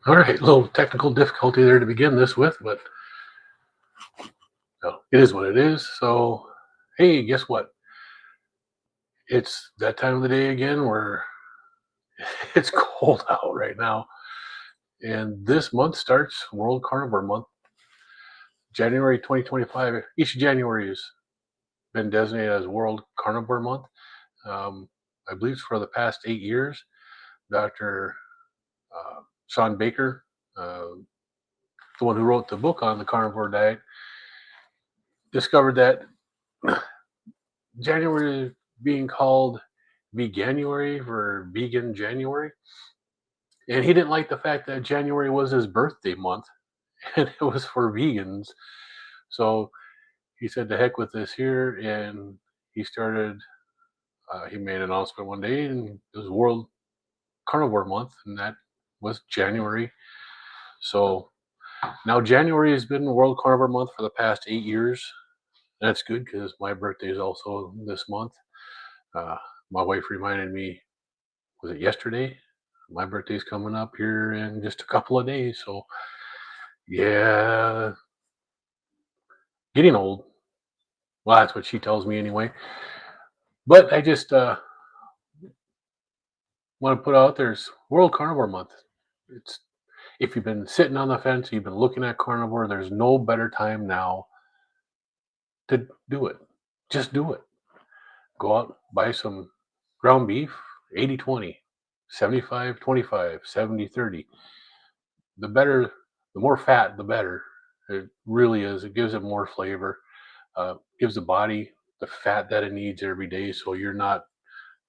All right, little technical difficulty there to begin this with, but it is what it is. So, hey, guess what? It's that time of the day again where it's cold out right now. And this month starts World Carnivore Month, January 2025. Each January has been designated as World Carnivore Month. Um, I believe for the past 8 years, Dr. Sean Baker, uh, the one who wrote the book on the carnivore diet, discovered that January being called Veganuary for vegan January. And he didn't like the fact that January was his birthday month and it was for vegans. So he said, to heck with this here. And he started, he made an announcement one day and it was World Carnivore Month. And that was January. So now January has been World Carnivore Month for the past 8 years. That's good because my birthday is also this month. Uh, my wife reminded me, was it yesterday? My birthday's coming up here in just a couple of days. So, yeah, getting old. Well, that's what she tells me anyway. But I just want to put out there's World Carnivore Month. It's if you've been sitting on the fence, you've been looking at carnivore, there's no better time now to do it. Just do it. Go out, buy some ground beef, 80-20, 75-25, 70-30. The better, the more fat, the better. It really is. It gives it more flavor, gives the body the fat that it needs every day so you're not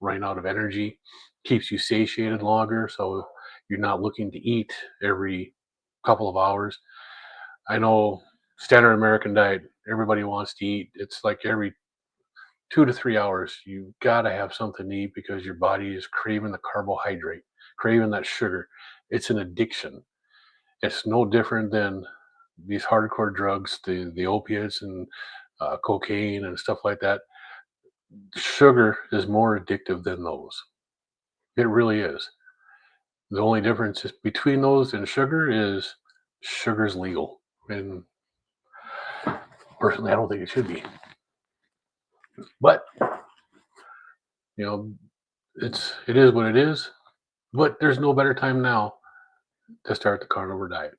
running out of energy, keeps you satiated longer so you're not looking to eat every couple of hours. I know standard American diet, everybody wants to eat. It's like every 2 to 3 hours, you got to have something to eat because your body is craving the carbohydrate, craving that sugar. It's an addiction. It's no different than these hardcore drugs, the opiates and cocaine and stuff like that. Sugar is more addictive than those. It really is. The only difference is between those and sugar's legal. And personally, I don't think it should be. But you know, it is what it is. But there's no better time now to start the carnivore diet.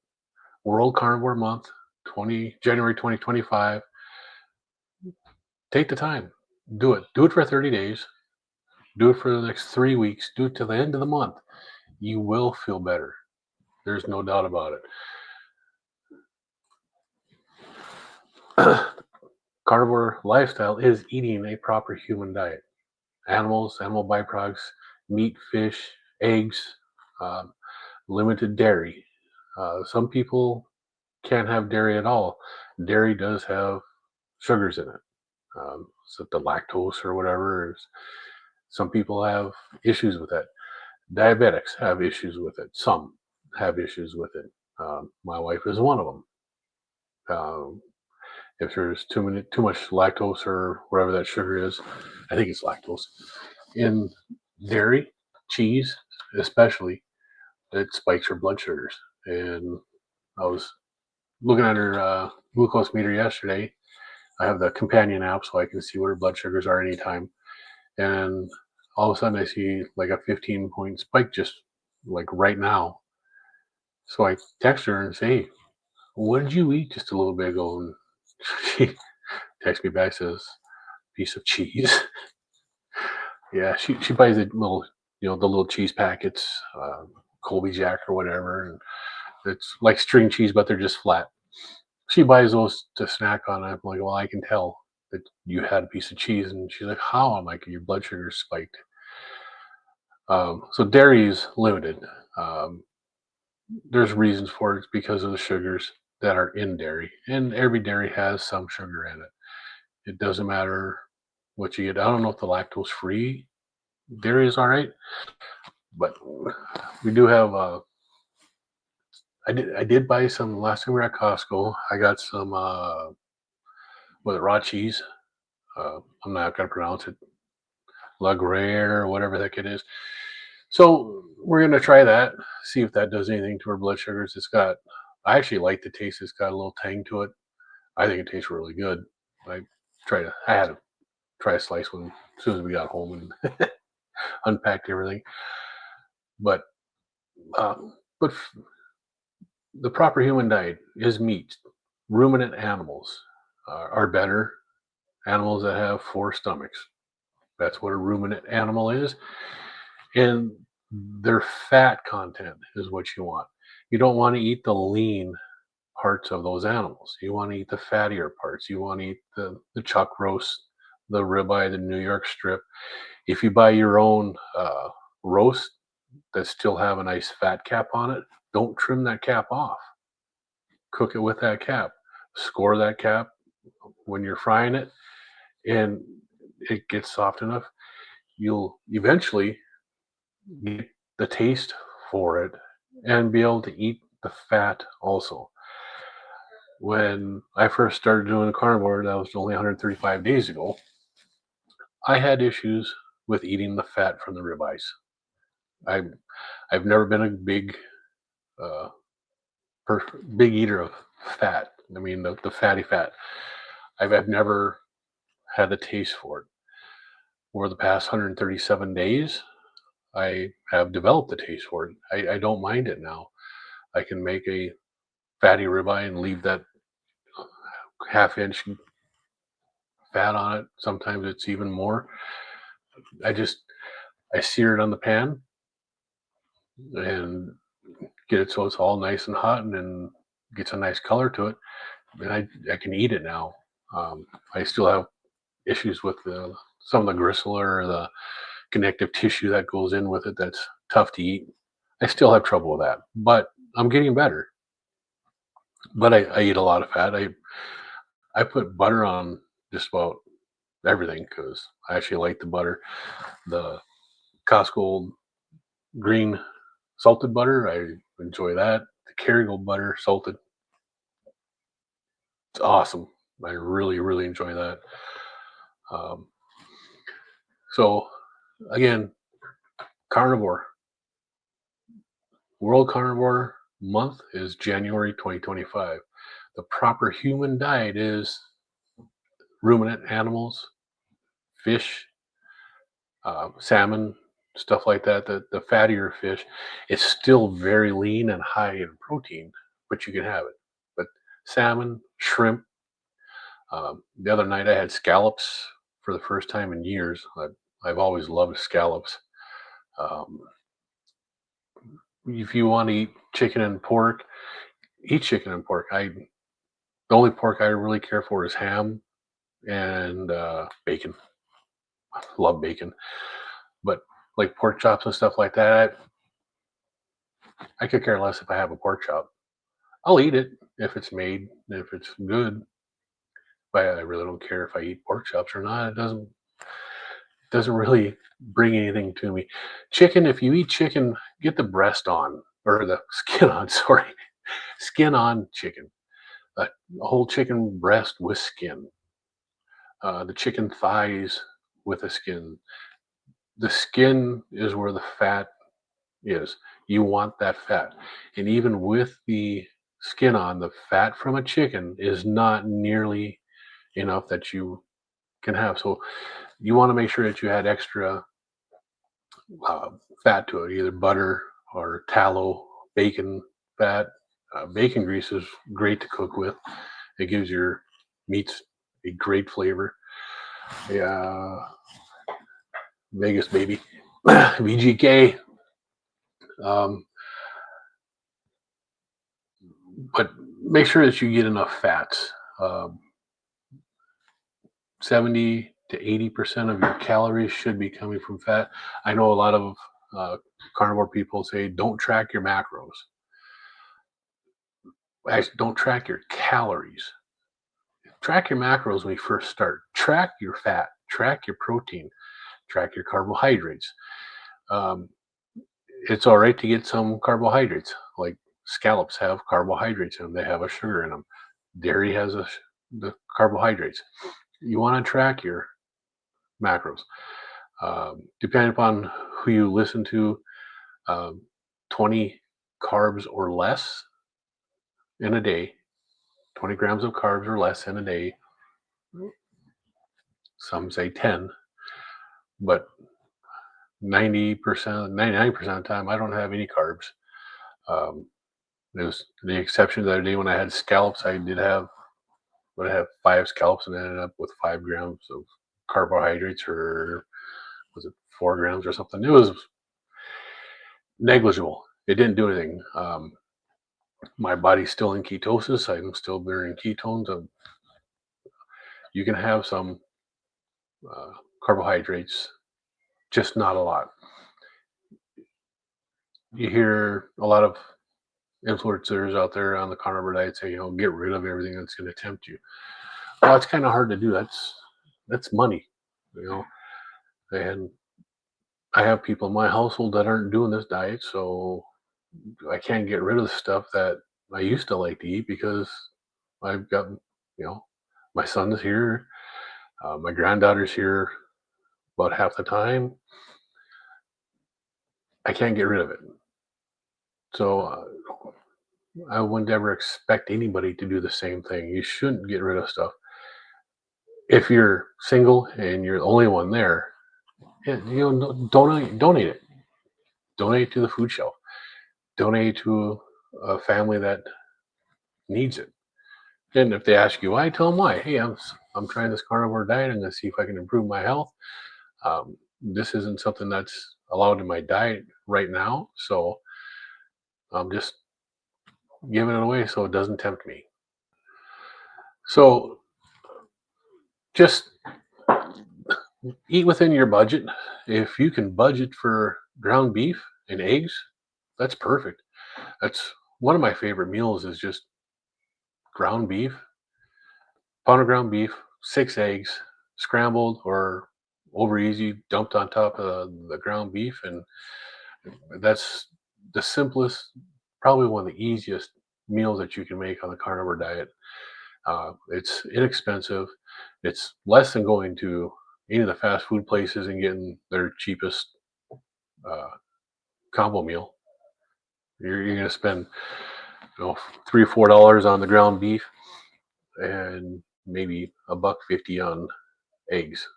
World Carnivore Month, 20 January 2025. Take the time. Do it. Do it for 30 days. Do it for the next 3 weeks. Do it to the end of the month. You will feel better. There's no doubt about it. Carnivore lifestyle is eating a proper human diet. Animals, animal byproducts, meat, fish, eggs, um, limited dairy. Some people can't have dairy at all. Dairy does have sugars in it. So the lactose or whatever. Some people have issues with that. Diabetics have issues with it. Some have issues with it. My wife is one of them. Um, if there's too much lactose or whatever that sugar is, I think it's lactose in dairy, cheese, especially, it spikes her blood sugars. And I was looking at her glucose meter yesterday. I have the companion app so I can see what her blood sugars are anytime. And all of a sudden I see like a 15-point spike just like right now. So I text her and say, what did you eat just a little bit ago? And she texts me back, says, piece of cheese. Yeah, she buys a little, the little cheese packets, Colby Jack or whatever. And it's like string cheese, but they're just flat. She buys those to snack on. I'm like, well, I can tell that you had a piece of cheese. And she's like, how? I'm like, your blood sugar spiked. So dairy is limited. Um, there's reasons for it. It's because of the sugars that are in dairy, and every dairy has some sugar in it. It doesn't matter what you get. I don't know if the lactose free dairy is all right, but we do have. I did buy some last time we were at Costco. I got some with raw cheese. I'm not gonna pronounce it. La Gruyere or whatever the heck it is. So we're gonna try that, see if that does anything to our blood sugars. I actually like the taste. It's got a little tang to it. I think it tastes really good. I I had to try a slice when as soon as we got home and unpacked everything. But um, but the proper human diet is meat. Ruminant animals are better. Animals that have four stomachs. That's what a ruminant animal is. And their fat content is what you want. You don't want to eat the lean parts of those animals. You want to eat the fattier parts. You want to eat the chuck roast, the ribeye, the New York strip. If you buy your own roast that still have a nice fat cap on it, don't trim that cap off. Cook it with that cap. Score that cap when you're frying it, and it gets soft enough. You'll eventually get the taste for it and be able to eat the fat also. When I first started doing carnivore, that was only 135 days ago, I had issues with eating the fat from the ribeyes. I I've never been a uh, big eater of fat. I mean the fatty fat. I've never had the taste for it. For the past 137 days, I have developed the taste for it. I don't mind it now. I can make a fatty ribeye and leave that half inch fat on it. Sometimes it's even more. I just I sear it on the pan and get it so it's all nice and hot and then gets a nice color to it. And I can eat it now. I still have issues with some of the gristle or the connective tissue that goes in with it that's tough to eat. I still have trouble with that, but I'm getting better. But I eat a lot of fat. I put butter on just about everything because I actually like the butter. The Costco green salted butter, I enjoy that. The Kerrygold butter salted, it's awesome. I really, really enjoy that. Um, so again, carnivore, World Carnivore Month is January 2025. The proper human diet is ruminant animals, fish, salmon, stuff like that. The fattier fish, it's still very lean and high in protein, but you can have it. But salmon, shrimp. The other night I had scallops for the first time in years. I've always loved scallops. Um, if you want to eat chicken and pork, eat chicken and pork. The only pork I really care for is ham and bacon. I love bacon, but like pork chops and stuff like that, I could care less if I have a pork chop. I'll eat it if it's made, if it's good. But I really don't care if I eat pork chops or not. It doesn't really bring anything to me. Chicken, if you eat chicken, get the breast on or the skin on. Sorry, skin on chicken. A whole chicken breast with skin. The chicken thighs with the skin. The skin is where the fat is. You want that fat. And even with the skin on, the fat from a chicken is not nearly enough that you can have. So you want to make sure that you add extra uh, fat to it, either butter or tallow, bacon fat. Bacon grease is great to cook with. It gives your meats a great flavor. Yeah, Vegas baby, VGK. Um, but make sure that you get enough fats. 70 to 80% of your calories should be coming from fat. I know a lot of uh, carnivore people say don't track your macros. Actually, don't track your calories. Track your macros when you first start. Track your fat. Track your protein. Track your carbohydrates. Um, it's all right to get some carbohydrates, like scallops have carbohydrates in them. They have a sugar in them. Dairy has the carbohydrates. You want to track your macros. Depending upon who you listen to, um, 20 carbs or less in a day, 20 grams of carbs or less in a day. Some say 10, but 90%, 99% of the time, I don't have any carbs. Um, there's the exception the other day when I had scallops. But I have 5 scallops and I ended up with 5 grams of carbohydrates, or was it 4 grams or something? It was negligible. It didn't do anything. My body's still in ketosis. I'm still burning ketones. You can have some uh, carbohydrates, just not a lot. You hear a lot of influencers out there on the carnivore diet say, get rid of everything that's going to tempt you. Well, it's kind of hard to do. That's money, you know. And I have people in my household that aren't doing this diet, so I can't get rid of the stuff that I used to like to eat because I've got, my son is here, my granddaughter's here about half the time. I can't get rid of it. So I would never expect anybody to do the same thing. You shouldn't get rid of stuff. If you're single and you're the only one there, donate it. Donate it to the food shelf. Donate to a family that needs it. And if they ask you why, tell them why. Hey, I'm trying this carnivore diet. I'm going to see if I can improve my health. This isn't something that's allowed in my diet right now, so I'm just giving it away so it doesn't tempt me. So just eat within your budget. If you can budget for ground beef and eggs, that's perfect. That's one of my favorite meals is just ground beef, pound of ground beef, 6 eggs, scrambled or over easy, dumped on top of the ground beef. And that's the simplest, probably one of the easiest meals that you can make on the carnivore diet. It's inexpensive. It's less than going to any of the fast food places and getting their cheapest uh, combo meal. You're going to spend, $3 or $4 on the ground beef and maybe $1.50 on eggs.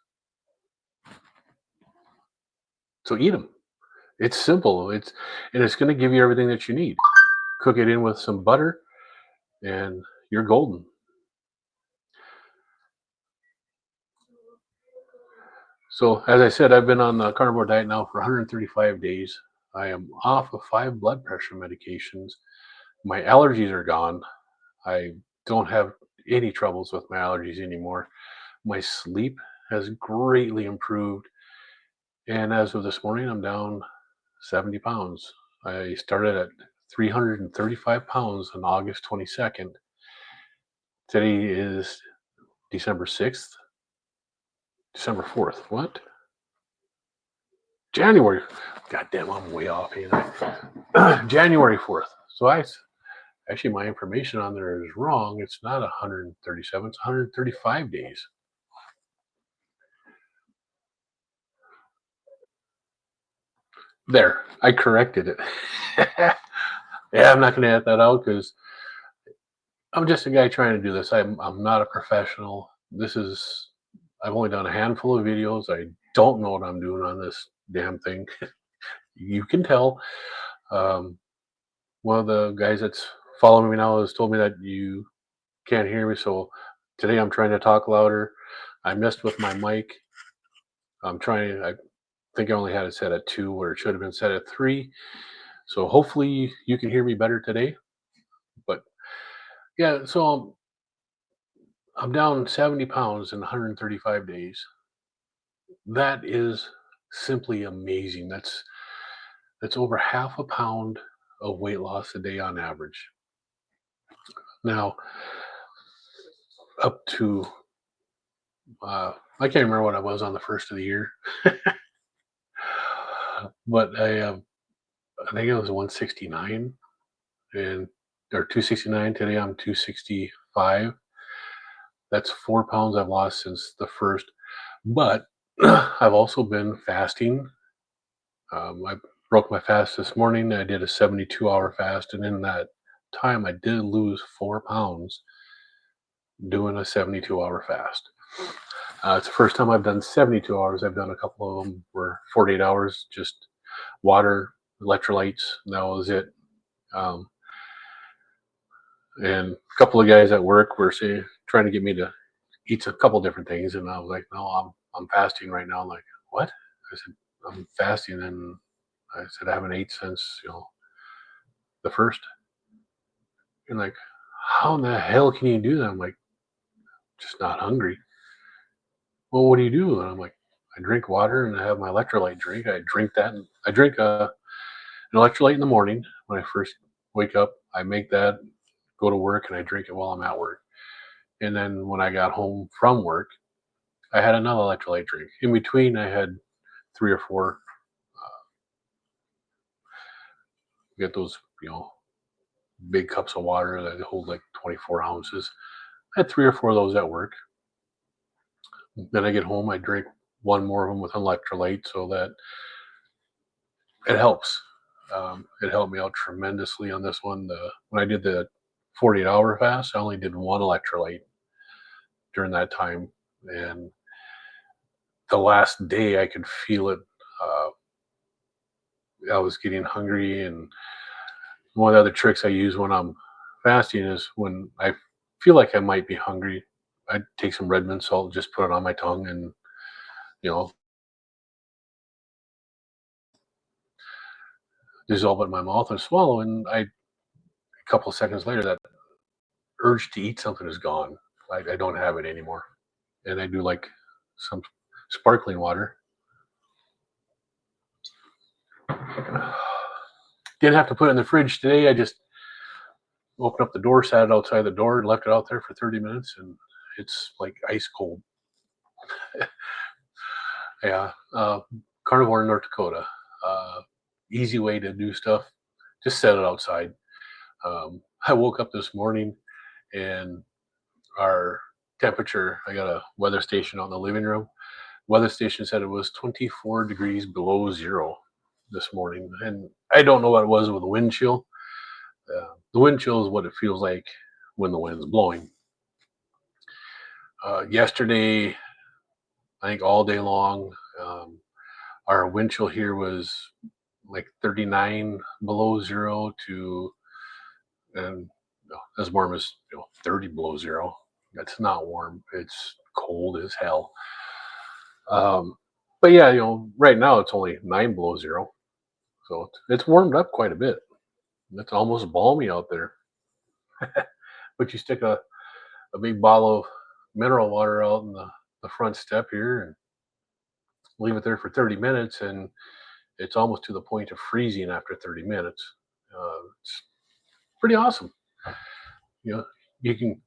So eat them. It's simple. It's going to give you everything that you need. Cook it in with some butter, and you're golden. So as I said, I've been on the carnivore diet now for 135 days. I am off of 5 blood pressure medications. My allergies are gone. I don't have any troubles with my allergies anymore. My sleep has greatly improved. And as of this morning, I'm down 70 pounds. I started at 335 pounds on August 22nd. Today is December 6th, December 4th. What? January. God damn, I'm way off. January 4th. So actually, my information on there is wrong. It's not 137, it's 135 days. There, I corrected it. Yeah, I'm not going to edit that out because I'm just a guy trying to do this. I'm not a professional. I've only done a handful of videos. I don't know what I'm doing on this damn thing. You can tell. Um, one of the guys that's following me now has told me that you can't hear me. So today I'm trying to talk louder. I messed with my mic. I think I only had it set at 2 where it should have been set at 3. So hopefully you can hear me better today. But yeah, so I'm down 70 pounds in 135 days. That is simply amazing. That's over half a pound of weight loss a day on average. Now, up to I can't remember what I was on the first of the year, but I think it was 169 and or 269. Today I'm 265. That's 4 pounds I've lost since the first. But I've also been fasting. I broke my fast this morning. I did a 72-hour fast, and in that time, I did lose 4 pounds doing a 72-hour fast. It's the first time I've done 72 hours. I've done a couple of them were 48 hours, just water, electrolytes. And that was it. Um, and a couple of guys at work were trying to get me to eat a couple different things, and I was like, "No, I'm fasting right now." I'm like, "What?" I said, "I'm fasting," and I said, "I haven't ate since the first." And like, how in the hell can you do that? I'm like, just not hungry. Well, what do you do? And I'm like, I drink water and I have my electrolyte drink. I drink that. And I drink an electrolyte in the morning when I first wake up. I make that, go to work, and I drink it while I'm at work. And then when I got home from work, I had another electrolyte drink. In between, I had three or four. Get those, big cups of water that hold like 24 ounces. I had three or four of those at work. Then I get home, I drink one more of them with electrolyte so that it helps. It helped me out tremendously on this one. When I did the 48-hour fast, I only did one electrolyte during that time. And the last day, I could feel it. Uh, I was getting hungry. And one of the other tricks I use when I'm fasting is when I feel like I might be hungry, I take some red mint salt, just put it on my tongue, and you know dissolve it in my mouth and swallow. And a couple of seconds later, that urge to eat something is gone. I don't have it anymore. And I do like some sparkling water. Didn't have to put it in the fridge today. I just opened up the door, sat it outside the door, and left it out there for 30 minutes, and it's like ice cold. Yeah. Carnivore in North Dakota. Uh, Easy way to do stuff. Just set it outside. I woke up this morning and our temperature, I got a weather station out in the living room. Weather station said it was 24 degrees below zero this morning. And I don't know what it was with the wind chill. The wind chill is what it feels like when the wind's blowing. Yesterday, I think all day long, um, our wind chill here was like 39 below zero to, and as warm as 30 below zero. That's not warm. It's cold as hell. Um, but yeah, right now it's only 9 below zero, so it's warmed up quite a bit. It's almost balmy out there. But you stick a big bottle of mineral water out in the front step here and leave it there for 30 minutes, and it's almost to the point of freezing after 30 minutes. It's pretty awesome. You know, you can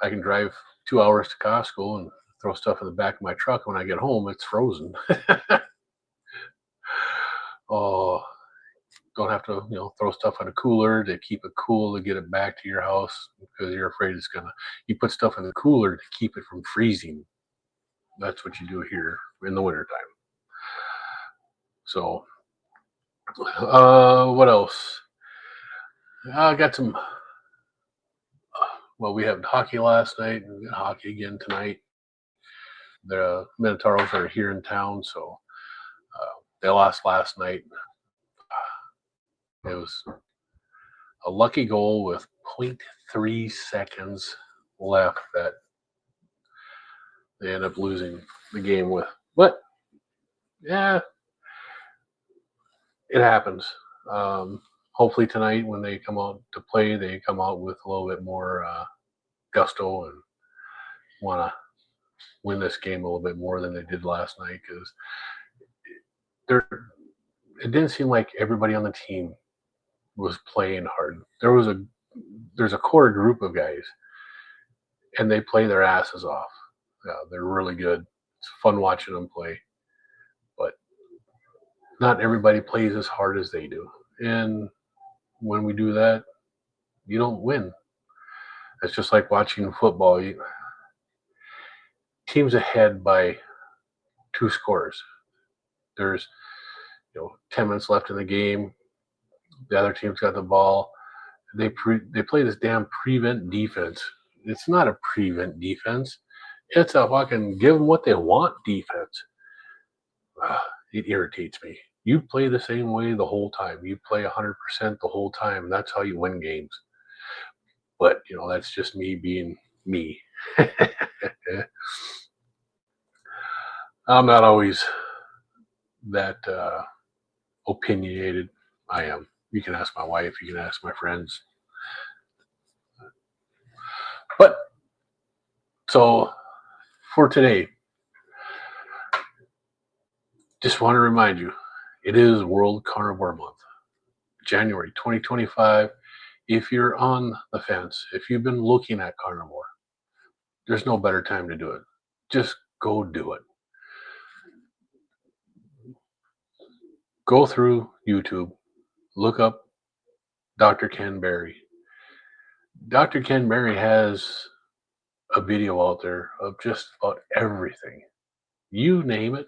I can drive 2 hours to Costco and throw stuff in the back of my truck. When I get home, it's frozen. Oh, don't have to throw stuff in a cooler to keep it cool to get it back to your house because you're afraid it's gonna. You put stuff in the cooler to keep it from freezing. That's what you do here in the wintertime. So, what else? I got some. Well, we had hockey last night, and we got hockey again tonight. The Minotauros are here in town, so they lost last night. It was a lucky goal with zero point 0.3 seconds left that they end up losing the game with. But yeah, it happens. Hopefully tonight when they come out to play, they come out with a little bit more gusto and want to win this game a little bit more than they did last night because there it didn't seem like everybody on the team was playing hard. There's a core group of guys, and they play their asses off. Yeah, they're really good. It's fun watching them play, but not everybody plays as hard as they do. And when we do that, you don't win. It's just like watching football. Teams ahead by two scores. There's 10 minutes left in the game. The other team's got the ball. They play this damn prevent defense. It's not a prevent defense. It's a fucking give them what they want defense. It irritates me. You play the same way the whole time. You play 100% the whole time. That's how you win games. But that's just me being me. I'm not always that opinionated. I am. You can ask my wife. You can ask my friends. But so for today, just want to remind you, it is World Carnivore Month, January 2025. If you're on the fence, if you've been looking at carnivore, there's no better time to do it. Just go do it. Go through YouTube, look up Dr. Ken Berry. Dr. Ken Berry has a video out there of just about everything. You name it,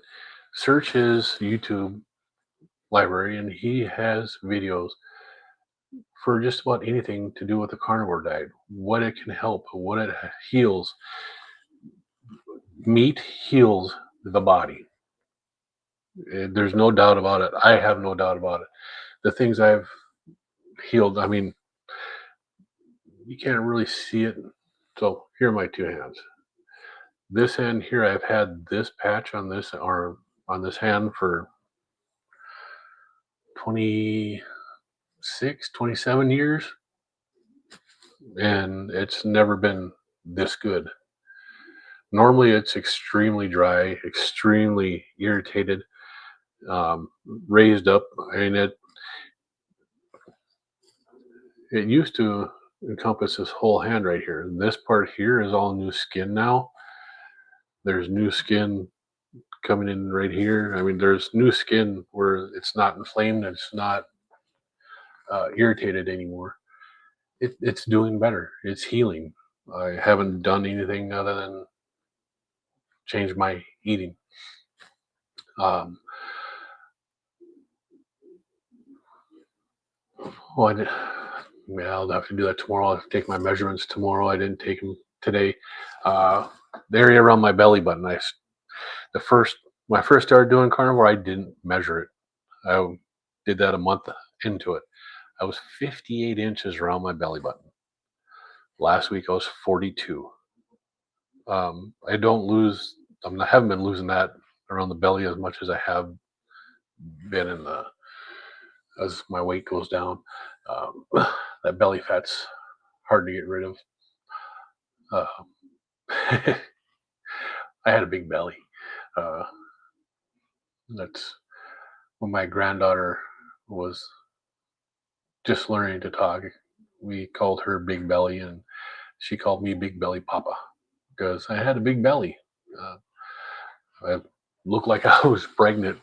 search his YouTube library, and he has videos for just about anything to do with the carnivore diet, what it can help, what it heals. Meat heals the body. There's no doubt about it. I have no doubt about it. The things I've healed, I mean, you can't really see it. So here are my two hands. This hand here, I've had this patch on this arm, on this hand for 26, 27 years. And it's never been this good. Normally it's extremely dry, extremely irritated, raised up. And it used to encompass this whole hand right here. This part here is all new skin now. There's new skin coming in right here. I mean, there's new skin where it's not inflamed, it's not irritated anymore. It's doing better. It's healing. I haven't done anything other than change my eating. Um, well, I'll have to do that tomorrow. I'll have to take my measurements tomorrow. I didn't take them today. The area around my belly button, when I first started doing carnivore, I didn't measure it. I did that a month into it. I was 58 inches around my belly button. Last week I was 42. I don't lose. I haven't been losing that around the belly as much as I have been as my weight goes down. That belly fat's hard to get rid of. I had a big belly. That's when my granddaughter was just learning to talk. We called her Big Belly, and she called me Big Belly Papa because I had a big belly. I looked like I was pregnant.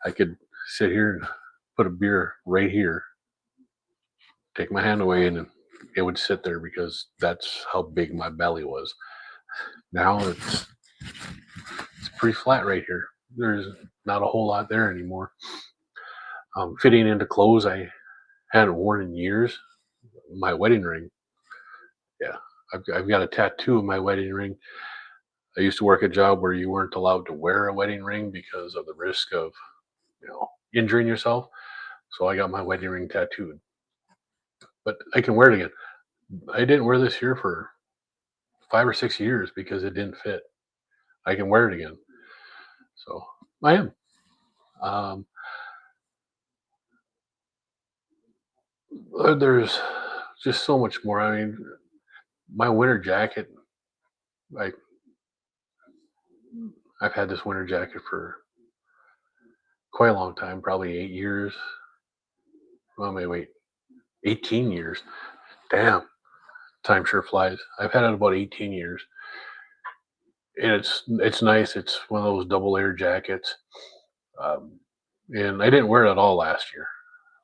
I could sit here and put a beer right here, take my hand away, and it would sit there because that's how big my belly was. Now it's pretty flat right here. There's not a whole lot there anymore. Fitting into clothes I hadn't worn in years. My wedding ring. Yeah, I've got a tattoo of my wedding ring. I used to work a job where you weren't allowed to wear a wedding ring because of the risk of, injuring yourself. So I got my wedding ring tattooed. But I can wear it again. I didn't wear this here for 5 or 6 years because it didn't fit. I can wear it again. So I am. Um, there's just so much more. I mean, my winter jacket, I I've had this winter jacket for quite a long time, probably 8 years. Well, wait, 18 years. Damn, time sure flies. I've had it about 18 years, and it's nice. It's one of those double layer jackets, um, and I didn't wear it at all last year.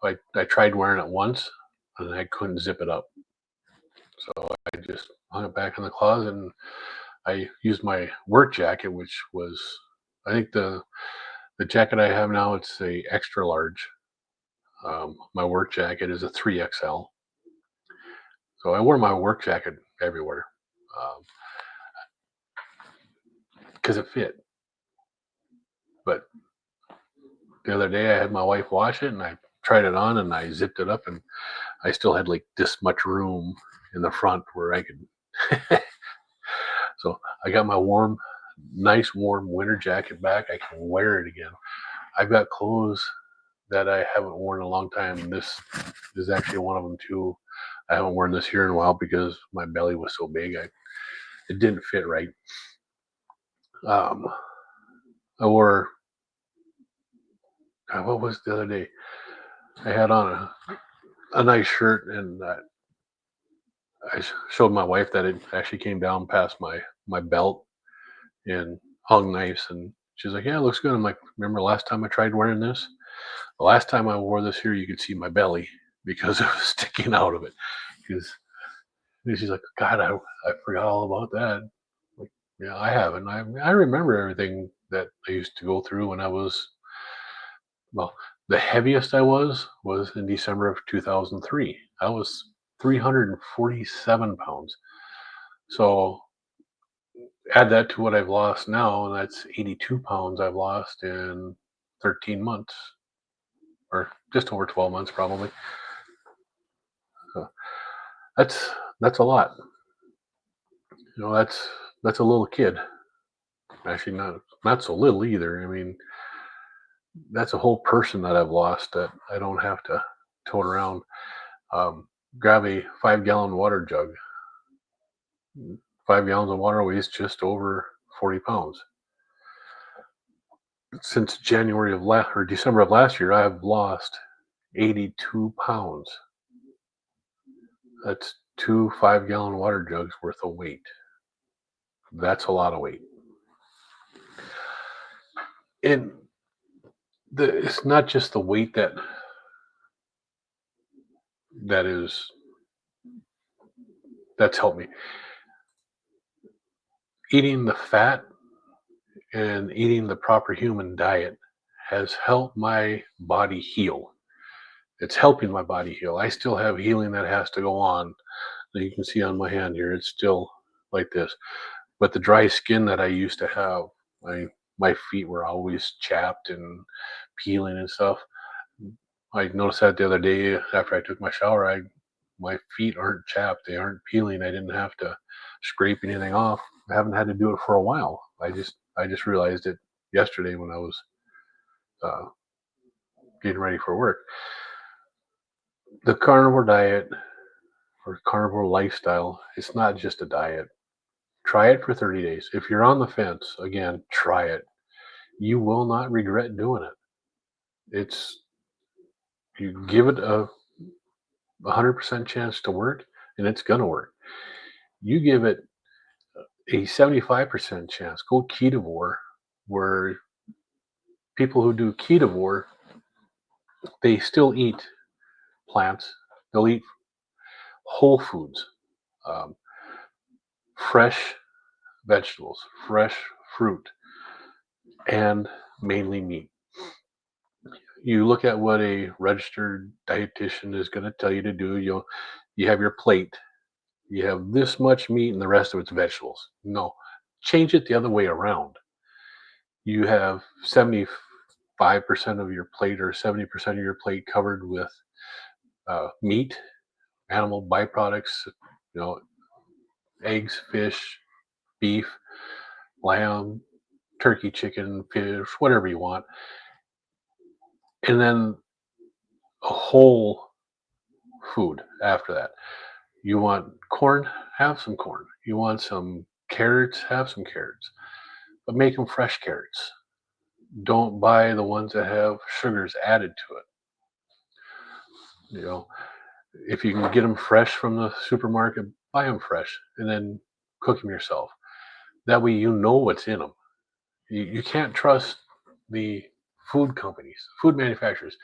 I tried wearing it once, and I couldn't zip it up, so I just hung it back in the closet, and I used my work jacket, which was, I think The jacket I have now, it's a extra large. My work jacket is a 3XL. So I wear my work jacket everywhere because it fit. But the other day, I had my wife wash it, and I tried it on, and I zipped it up, and I still had like this much room in the front where I could. So I got my nice warm winter jacket back. I can wear it again. I've got clothes that I haven't worn in a long time. And this is actually one of them too. I haven't worn this here in a while because my belly was so big. It didn't fit right. Um, I wore what was the other day? I had on a nice shirt, and showed my wife that it actually came down past my belt and hung nice. And she's like, "Yeah, it looks good." I'm like, "Remember last time I tried wearing this? The last time I wore this here, you could see my belly because it was sticking out of it." Because she's like, "God, I forgot all about that." Like, yeah, I haven't. I remember everything that I used to go through when I was well. The heaviest I was in December of 2003. I was 347 pounds. So add that to what I've lost now, and that's 82 pounds I've lost in 13 months, or just over 12 months probably. So that's that's a lot. That's a little kid. Actually, not so little either. I mean, that's a whole person that I've lost that I don't have to tote around. Um, Grab a 5 gallon water jug. 5 gallons of water weighs just over 40 pounds. Since January of last or December of last year, I've lost 82 pounds. That's two 5 gallon water jugs worth of weight. That's a lot of weight. And it's not just the weight that is that's helped me. Eating the fat and eating the proper human diet has helped my body heal. It's helping my body heal. I still have healing that has to go on. You can see on my hand here, it's still like this. But the dry skin that I used to have, my feet were always chapped and peeling and stuff. I noticed that the other day after I took my shower. My feet aren't chapped, they aren't peeling. I didn't have to scrape anything off. I haven't had to do it for a while. I just realized it yesterday when I was uh, getting ready for work. The carnivore diet or carnivore lifestyle, it's not just a diet. Try it for 30 days. If you're on the fence, again, try it. You will not regret doing it. It's you give it a 100% chance to work, and it's gonna work. You give it a 75% chance. Go ketovore, where people who do ketovore, they still eat plants. They'll eat whole foods, um, fresh vegetables, fresh fruit, and mainly meat. You look at what a registered dietitian is going to tell you to do. You have your plate. You have this much meat, and the rest of it's vegetables. No, change it the other way around. You have 75% of your plate or 70% of your plate covered with meat, animal byproducts, you know, eggs, fish, beef, lamb, turkey, chicken, fish, whatever you want. And then a whole food after that. You want corn? Have some corn. You want some carrots? Have some carrots. But make them fresh carrots. Don't buy the ones that have sugars added to it. You know, if you can get them fresh from the supermarket, buy them fresh and then cook them yourself. That way you know what's in them. You can't trust the food companies, food manufacturers,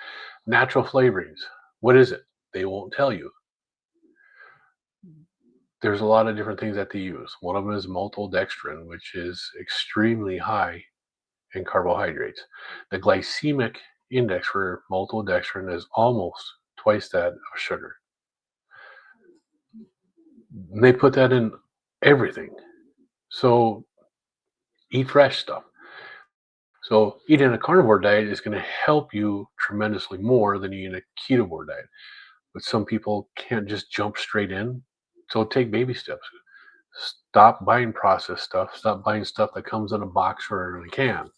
natural flavorings. What is it? They won't tell you. There's a lot of different things that they use. One of them is maltodextrin, which is extremely high in carbohydrates. The glycemic index for maltodextrin is almost twice that of sugar. And they put that in everything. So eat fresh stuff. So eating a carnivore diet is going to help you tremendously more than eating a ketovore diet. But some people can't just jump straight in. So take baby steps. Stop buying processed stuff. Stop buying stuff that comes in a box or in a can.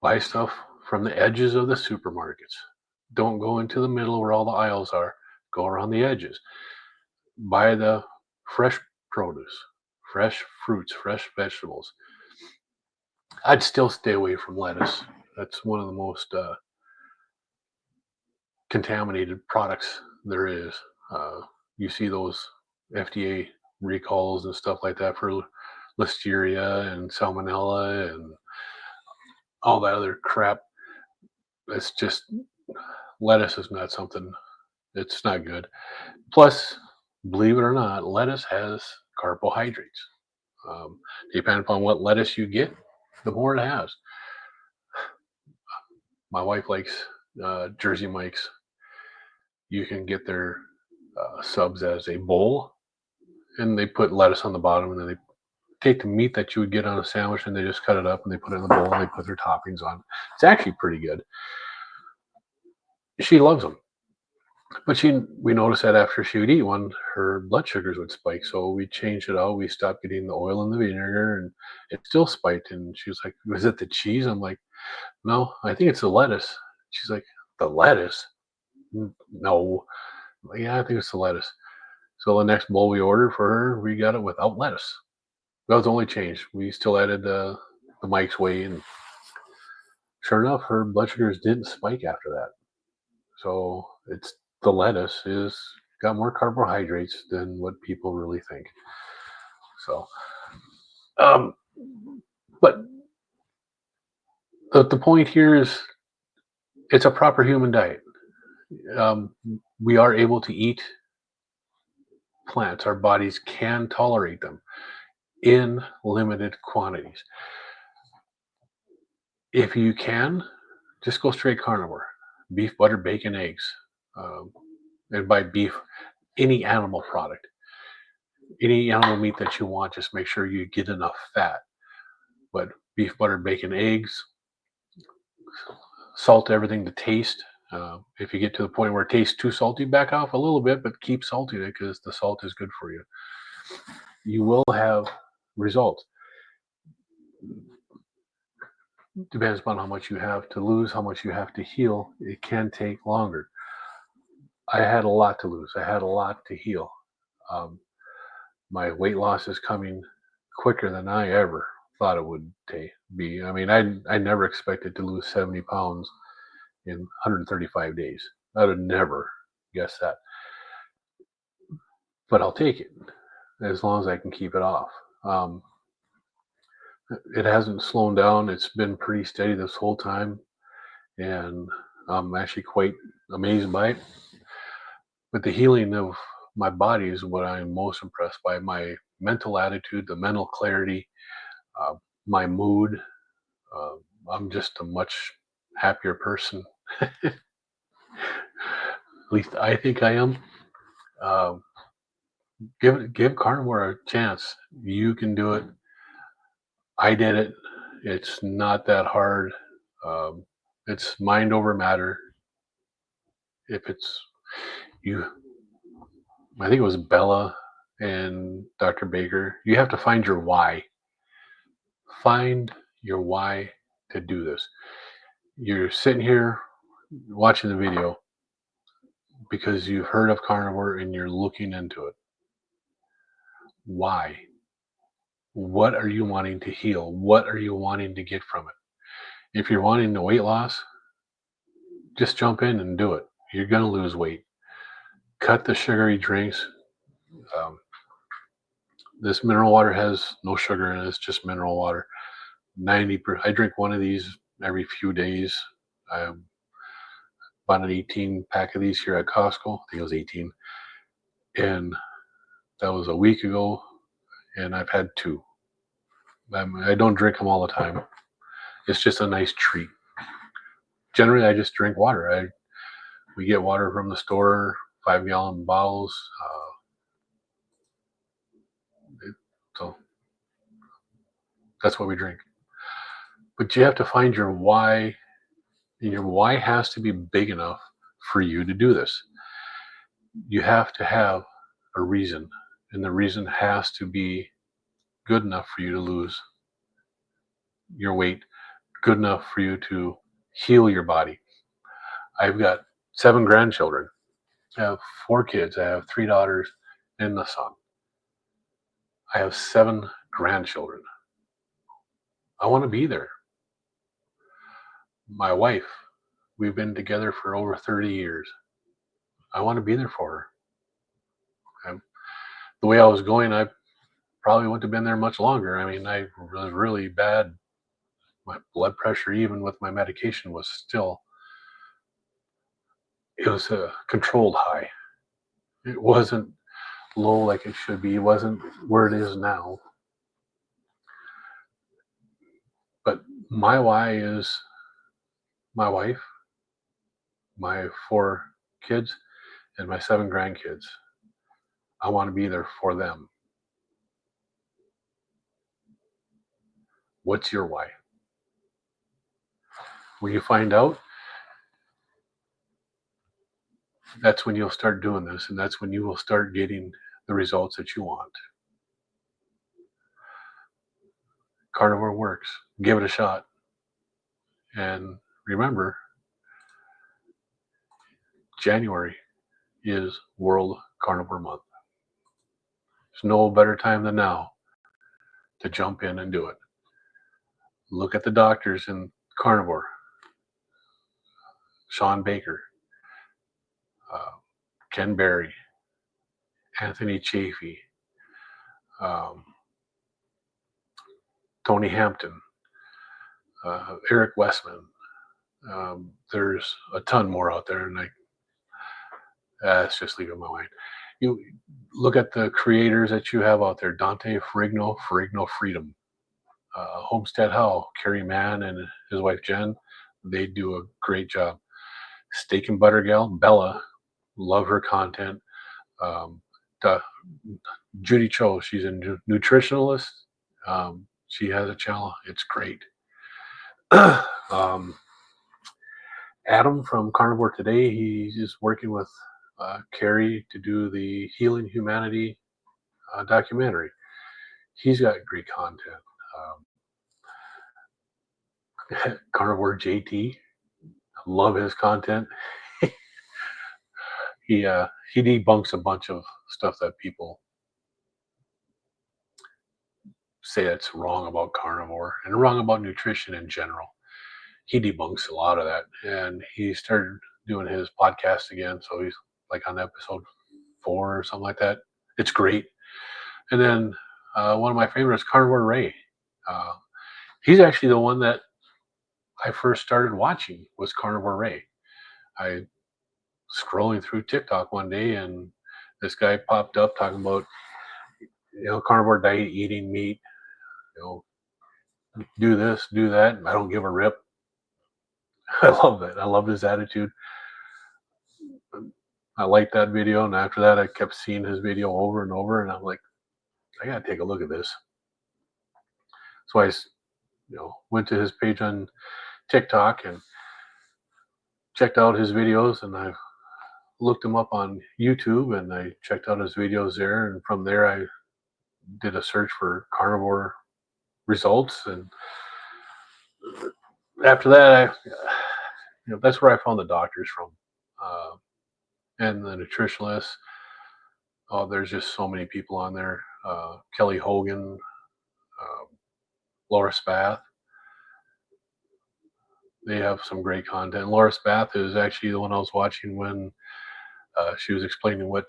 Buy stuff from the edges of the supermarkets. Don't go into the middle where all the aisles are. Go around the edges. Buy the fresh produce, fresh fruits, fresh vegetables. I'd still stay away from lettuce. That's one of the most contaminated products there is. Uh, you see those FDA recalls and stuff like that for listeria and salmonella and all that other crap. It's just lettuce is not something. It's not good. Plus, believe it or not, lettuce has carbohydrates. Um, Depending upon what lettuce you get, the more it has. My wife likes Jersey Mike's. You can get their subs as a bowl, and they put lettuce on the bottom, and then they take the meat that you would get on a sandwich, and they just cut it up, and they put it in the bowl, and they put their toppings on. It's actually pretty good. She loves them, but we noticed that after she would eat one, her blood sugars would spike. So we changed it out. We stopped getting the oil and the vinegar, and it still spiked. And she was like, "Was it the cheese?" I'm like, "No, I think it's the lettuce." She's like, "The lettuce? No." I'm like, yeah, I think it's the lettuce. So the next bowl we ordered for her, we got it without lettuce. That was the only change. We still added the Mike's Way, and sure enough, her blood sugars didn't spike after that. So it's the lettuce is got more carbohydrates than what people really think. So, um, but the point here is it's a proper human diet. Um, we are able to eat plants. Our bodies can tolerate them in limited quantities. If you can, just go straight carnivore. Beef, butter, bacon, eggs. Um, and by beef, any animal product, any animal meat that you want, just make sure you get enough fat. But beef, butter, bacon, eggs, salt everything to taste. If you get to the point where it tastes too salty, back off a little bit, but keep salting it because the salt is good for you. You will have results. Depends upon how much you have to lose, how much you have to heal. It can take longer. I had a lot to lose. I had a lot to heal. Um, my weight loss is coming quicker than I ever thought it would be. I mean, I never expected to lose 70 pounds in 135 days. I would never guess that. But I'll take it as long as I can keep it off. Um, it hasn't slowed down. It's been pretty steady this whole time, and I'm actually quite amazed by it. But the healing of my body is what I'm most impressed by. My mental attitude, the mental clarity, uh, my mood. Uh, I'm just a much happier person. At least I think I am. Uh, give carnivore a chance. You can do it. I did it. It's not that hard. Um, it's mind over matter. If it's you, I think it was Bella and Dr. Baker. You have to find your why. Find your why to do this. You're sitting here watching the video because you've heard of carnivore and you're looking into it. Why? What are you wanting to heal? What are you wanting to get from it? If you're wanting the weight loss, just jump in and do it. You're going to lose weight. Cut the sugary drinks. Um, this mineral water has no sugar in it. It's just mineral water. I drink one of these every few days. I bought an 18 pack of these here at Costco. I think it was 18. And that was a week ago. And I've had two. I don't drink them all the time. It's just a nice treat. Generally, I just drink water. We get water from the store, 5-gallon bottles. So that's what we drink. But you have to find your why. And your why has to be big enough for you to do this. You have to have a reason, and the reason has to be good enough for you to lose your weight, good enough for you to heal your body. I've got 7 grandchildren. I have 4 kids. I have 3 daughters and a son. I have 7 grandchildren. I want to be there. My wife, we've been together for over 30 years. I want to be there for her. The way I was going, I probably wouldn't have been there much longer. I mean, I was really bad. My blood pressure, even with my medication, was still, it was a controlled high. It wasn't low like it should be. It wasn't where it is now. But my why is my wife, my 4 kids, and my 7 grandkids. I want to be there for them. What's your why? When you find out, that's when you'll start doing this, and that's when you will start getting the results that you want. Carnivore works. Give it a shot. And remember, January is World Carnivore Month. There's no better time than now to jump in and do it. Look at the doctors in carnivore. Sean Baker, uh, Ken Berry, Anthony Chafee, um, Tony Hampton, Eric Westman. There's a ton more out there, and it's just leaving my mind. You look at the creators that you have out there: Dante Ferrigno, Ferrigno Freedom, Homestead Howe, Kerry Mann, and his wife Jen. They do a great job. Steak and Butter Gal, Bella, love her content. Um, Judy Cho, she's a nutritionalist. She has a channel. It's great. um, Adam from Carnivore Today, he is working with Carrie to do the Healing Humanity documentary. He's got great content. Carnivore JT, love his content. He debunks a bunch of stuff that people say that's wrong about carnivore and wrong about nutrition in general. He debunks a lot of that, and he started doing his podcast again. So he's like on episode 4 or something like that. It's great. And then one of my favorites, Carnivore Ray. Uh, he's actually the one that I first started watching was Carnivore Ray. I scrolling through TikTok one day, and this guy popped up talking about carnivore diet, eating meat, you know, do this, do that. I don't give a rip. I love that. I love his attitude. I liked that video, and after that, I kept seeing his video over and over, and I'm like, I gotta take a look at this. So I, went to his page on TikTok and checked out his videos, and I looked him up on YouTube, and I checked out his videos there, and from there I did a search for carnivore results, and after that, that's where I found the doctors from, and the nutritionists. Oh, there's just so many people on there. Kelly Hogan, uh, Laura Spath. They have some great content. Laura Spath is actually the one I was watching when she was explaining what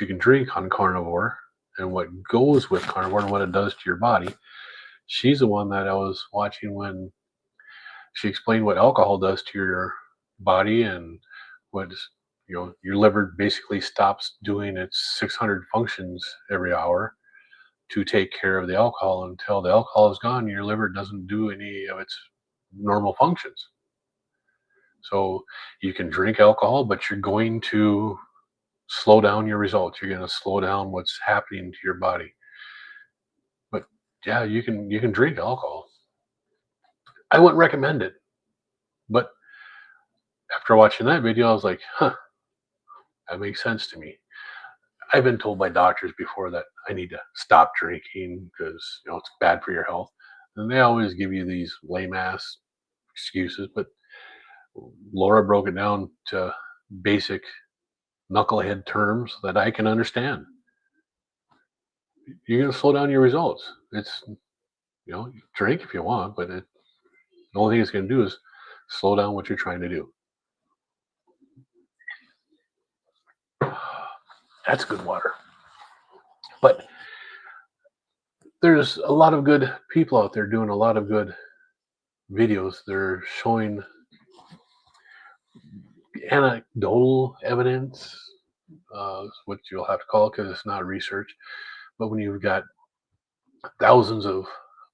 you can drink on carnivore and what goes with carnivore and what it does to your body. She's the one that I was watching when she explained what alcohol does to your body and what your liver basically stops doing its 600 functions every hour to take care of the alcohol. Until the alcohol is gone, your liver doesn't do any of its normal functions. So you can drink alcohol, but you're going to slow down your results. You're going to slow down what's happening to your body. But yeah, you can drink alcohol. I wouldn't recommend it, but after watching that video, I was like, huh, that makes sense to me. I've been told by doctors before that I need to stop drinking because it's bad for your health, and they always give you these lame ass excuses. But Laura broke it down to basic knucklehead terms that I can understand. You're going to slow down your results. It's drink if you want, but the only thing it's going to do is slow down what you're trying to do. That's good water. But there's a lot of good people out there doing a lot of good videos. They're showing anecdotal evidence, what you'll have to call it because it's not research. But when you've got thousands of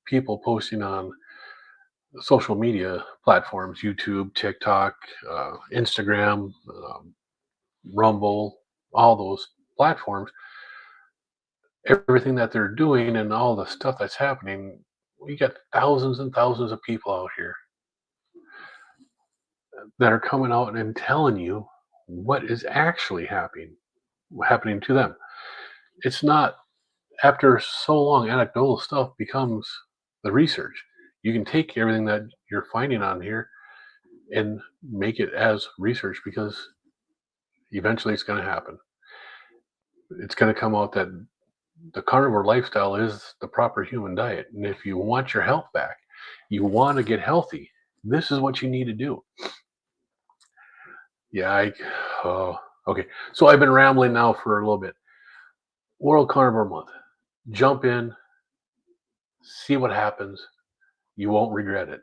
people posting on social media platforms, YouTube, TikTok, Instagram, Rumble, all those platforms, everything that they're doing and all the stuff that's happening, we got thousands and thousands of people out here that are coming out and telling you what is actually happening to them. It's not, after so long, anecdotal stuff becomes the research. You can take everything that you're finding on here and make it as research because eventually it's going to happen. It's going to come out that the carnivore lifestyle is the proper human diet. And if you want your health back, you want to get healthy, this is what you need to do. Yeah, okay. So I've been rambling now for a little bit. World Carnivore Month. Jump in, see what happens. You won't regret it.